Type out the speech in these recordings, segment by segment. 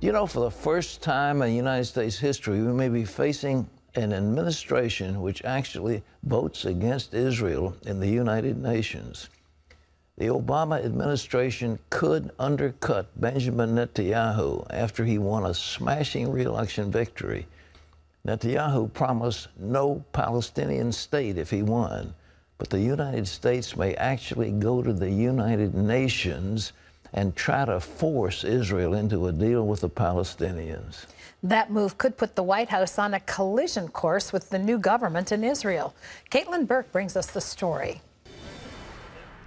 You know, for the first time in United States history, we may be facing an administration which actually votes against Israel in the United Nations. The Obama administration could undercut Benjamin Netanyahu after he won a smashing re-election victory. Netanyahu promised no Palestinian state if he won, but the United States may actually go to the United Nations and try to force Israel into a deal with the Palestinians. That move could put the White House on a collision course with the new government in Israel. Caitlin Burke brings us the story.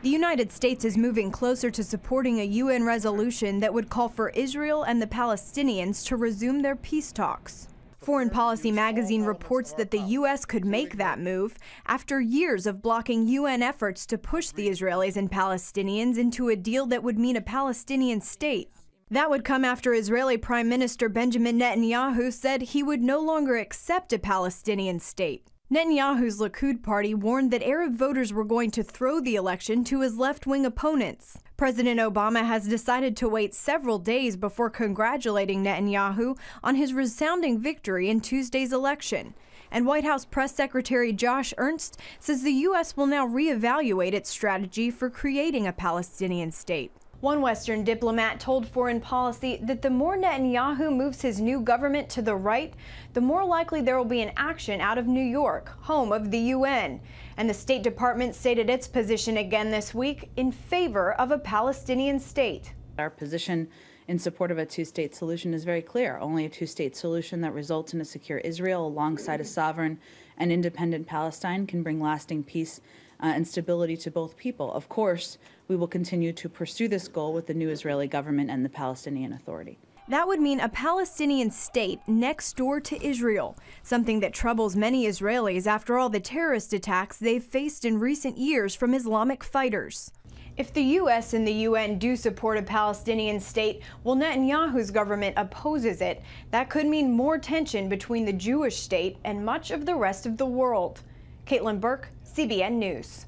The United States is moving closer to supporting a UN resolution that would call for Israel and the Palestinians to resume their peace talks. Foreign Policy magazine reports that the U.S. could make that move after years of blocking UN efforts to push the Israelis and Palestinians into a deal that would mean a Palestinian state. That would come after Israeli Prime Minister Benjamin Netanyahu said he would no longer accept a Palestinian state. Netanyahu's Likud party warned that Arab voters were going to throw the election to his left-wing opponents. President Obama has decided to wait several days before congratulating Netanyahu on his resounding victory in Tuesday's election. And White House Press Secretary Josh Ernst says the U.S. will now reevaluate its strategy for creating a Palestinian state. One Western diplomat told Foreign Policy that the more Netanyahu moves his new government to the right, the more likely there will be an action out of New York, home of the UN. And the State Department stated its position again this week in favor of a Palestinian state. Our position in support of a two-state solution is very clear. Only a two-state solution that results in a secure Israel alongside a sovereign and independent Palestine can bring lasting peace and stability to both people. Of course, we will continue to pursue this goal with the new Israeli government and the Palestinian Authority. That would mean a Palestinian state next door to Israel, something that troubles many Israelis after all the terrorist attacks they've faced in recent years from Islamic fighters. If the U.S. and the UN do support a Palestinian state, while Netanyahu's government opposes it, that could mean more tension between the Jewish state and much of the rest of the world. Caitlin Burke, CBN News.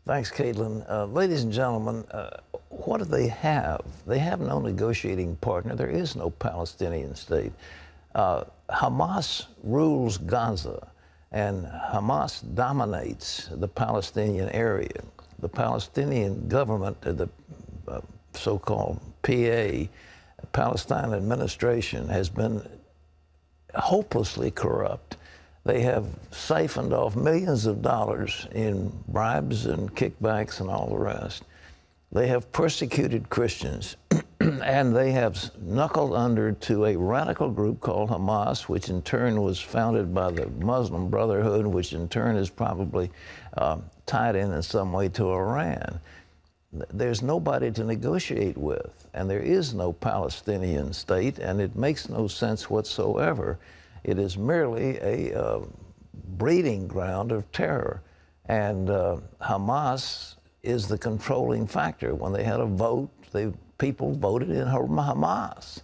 Thanks, Caitlin. Ladies and gentlemen, what do they have? They have no negotiating partner. There is no Palestinian state. Hamas rules Gaza, and Hamas dominates the Palestinian area. The Palestinian government, the so-called PA, Palestine administration, has been hopelessly corrupt. They have siphoned off millions of dollars in bribes and kickbacks and all the rest. They have persecuted Christians, and they have knuckled under to a radical group called Hamas, which in turn was founded by the Muslim Brotherhood, which in turn is probably tied in some way to Iran. There's nobody to negotiate with, and there is no Palestinian state, and it makes no sense whatsoever. It is merely a breeding ground of terror. And Hamas is the controlling factor. When they had a vote, people voted in Hamas.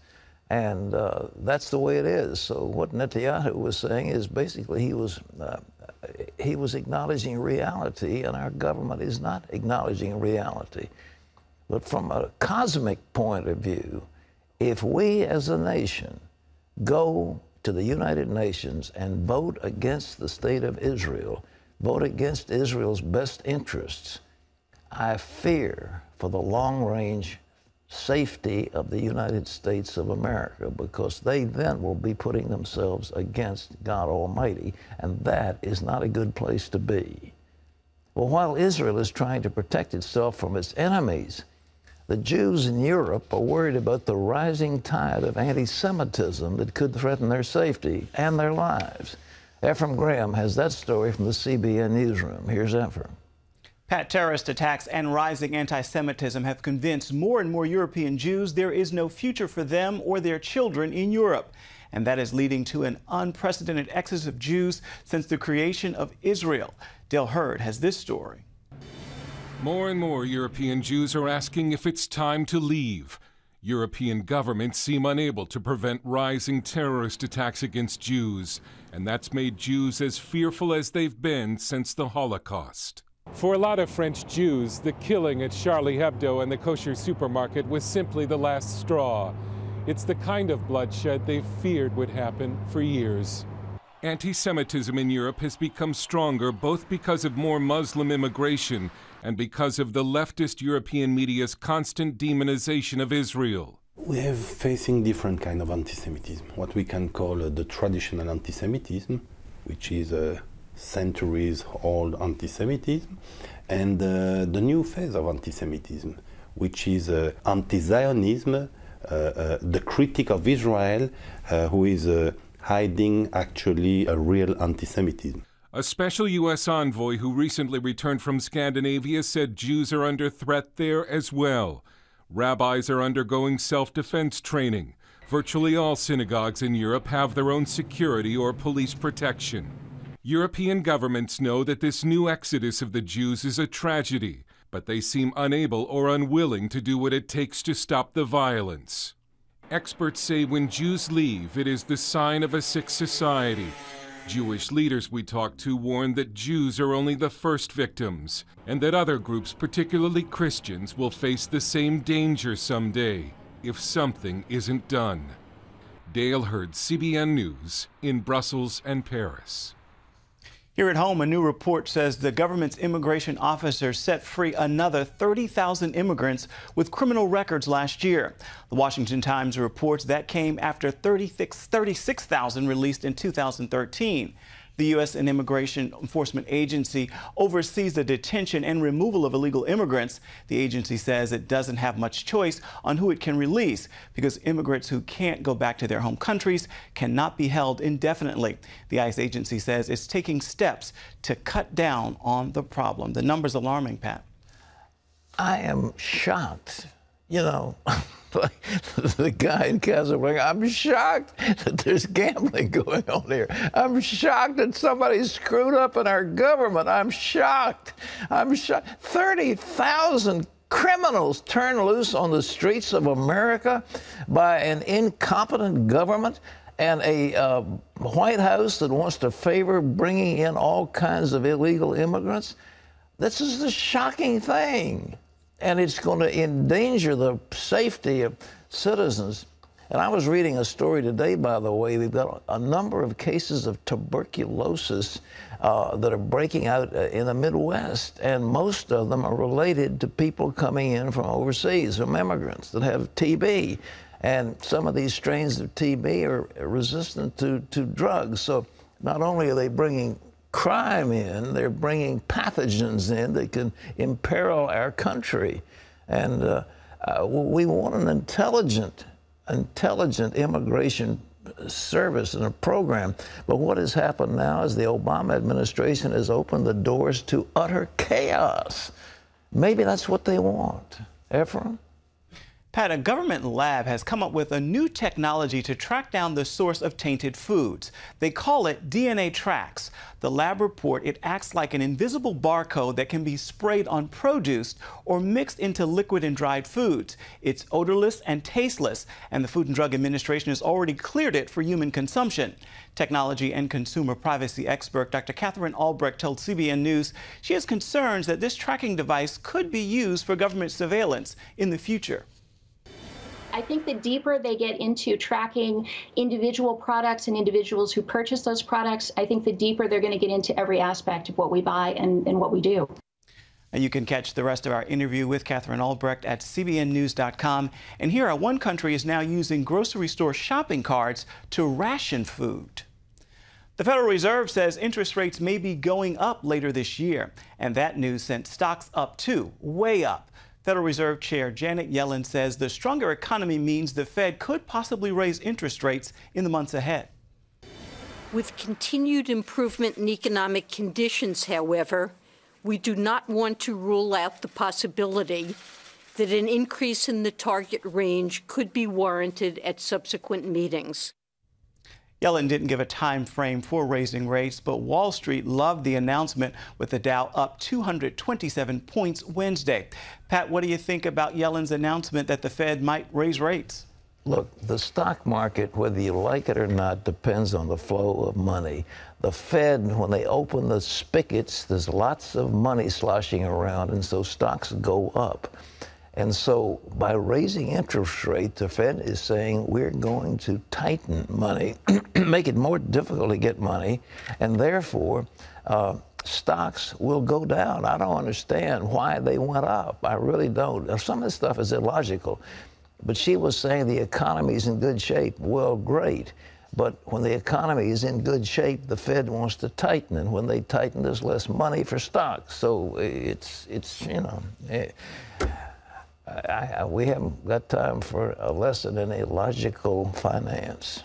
And that's the way it is. So what Netanyahu was saying is basically he was acknowledging reality, and our government is not acknowledging reality. But from a cosmic point of view, if we as a nation go to the United Nations and vote against the state of Israel, vote against Israel's best interests, I fear for the long-range safety of the United States of America, because they then will be putting themselves against God Almighty, and that is not a good place to be. Well, while Israel is trying to protect itself from its enemies, the Jews in Europe are worried about the rising tide of anti-Semitism that could threaten their safety and their lives. Ephraim Graham has that story from the CBN newsroom. Here's Ephraim. Pat, terrorist attacks and rising anti-Semitism have convinced more and more European Jews there is no future for them or their children in Europe. And that is leading to an unprecedented exodus of Jews since the creation of Israel. Del Hurd has this story. More and more European Jews are asking if it's time to leave. European governments seem unable to prevent rising terrorist attacks against Jews, and that's made Jews as fearful as they've been since the Holocaust. For a lot of French Jews, the killing at Charlie Hebdo and the kosher supermarket was simply the last straw. It's the kind of bloodshed they feared would happen for years. Anti-Semitism in Europe has become stronger both because of more Muslim immigration and because of the leftist European media's constant demonization of Israel. We have facing different kind of anti-Semitism, what we can call the traditional anti-Semitism, which is a centuries-old anti-Semitism, and the new phase of anti-Semitism, which is anti-Zionism, the critic of Israel, who is hiding actually a real anti-Semitism. A special U.S. envoy who recently returned from Scandinavia said Jews are under threat there as well. Rabbis are undergoing self-defense training. Virtually all synagogues in Europe have their own security or police protection. European governments know that this new exodus of the Jews is a tragedy, but they seem unable or unwilling to do what it takes to stop the violence. Experts say when Jews leave, it is the sign of a sick society. Jewish leaders we talked to warn that Jews are only the first victims, and that other groups, particularly Christians, will face the same danger someday if something isn't done. Dale Hurd, CBN News, in Brussels and Paris. Here at home, a new report says the government's immigration officers set free another 30,000 immigrants with criminal records last year. The Washington Times reports that came after 36,000 released in 2013. The U.S. Immigration Enforcement Agency oversees the detention and removal of illegal immigrants. The agency says it doesn't have much choice on who it can release because immigrants who can't go back to their home countries cannot be held indefinitely. The ICE agency says it's taking steps to cut down on the problem. The number's alarming, Pat. I am shocked. You know, the guy in Casablanca, I'm shocked that there's gambling going on here. I'm shocked that somebody screwed up in our government. I'm shocked. I'm shocked. 30,000 criminals turned loose on the streets of America by an incompetent government and a White House that wants to favor bringing in all kinds of illegal immigrants. This is the shocking thing. And it's going to endanger the safety of citizens. And I was reading a story today, by the way. We've got a number of cases of tuberculosis that are breaking out in the Midwest, and most of them are related to people coming in from overseas, from immigrants that have TB. And some of these strains of TB are resistant to drugs. So not only are they bringing crime in, they're bringing pathogens in that can imperil our country. And we want an intelligent immigration service and a program. But what has happened now is the Obama administration has opened the doors to utter chaos. Maybe that's what they want. Ephraim? Pat, a government lab has come up with a new technology to track down the source of tainted foods. They call it DNA Tracks. The lab report it acts like an invisible barcode that can be sprayed on produce or mixed into liquid and dried foods. It's odorless and tasteless, and the Food and Drug Administration has already cleared it for human consumption. Technology and consumer privacy expert Dr. Catherine Albrecht told CBN News she has concerns that this tracking device could be used for government surveillance in the future. I think the deeper they get into tracking individual products and individuals who purchase those products, I think the deeper they're going to get into every aspect of what we buy and what we do. And you can catch the rest of our interview with Catherine Albrecht at cbnnews.com. And here, one country is now using grocery store shopping carts to ration food. The Federal Reserve says interest rates may be going up later this year. And that news sent stocks up too, way up. Federal Reserve Chair Janet Yellen says the stronger economy means the Fed could possibly raise interest rates in the months ahead. With continued improvement in economic conditions, however, we do not want to rule out the possibility that an increase in the target range could be warranted at subsequent meetings. Yellen didn't give a time frame for raising rates, but Wall Street loved the announcement, with the Dow up 227 points Wednesday. Pat, what do you think about Yellen's announcement that the Fed might raise rates? Look, the stock market, whether you like it or not, depends on the flow of money. The Fed, when they open the spigots, there's lots of money sloshing around, and so stocks go up. And so by raising interest rate, the Fed is saying we're going to tighten money, make it more difficult to get money, and therefore stocks will go down. I don't understand why they went up. I really don't. Some of this stuff is illogical. But she was saying the economy is in good shape. Well, great. But when the economy is in good shape, the Fed wants to tighten. And when they tighten, there's less money for stocks. So it's you know, we haven't got time for a lesson in illogical finance.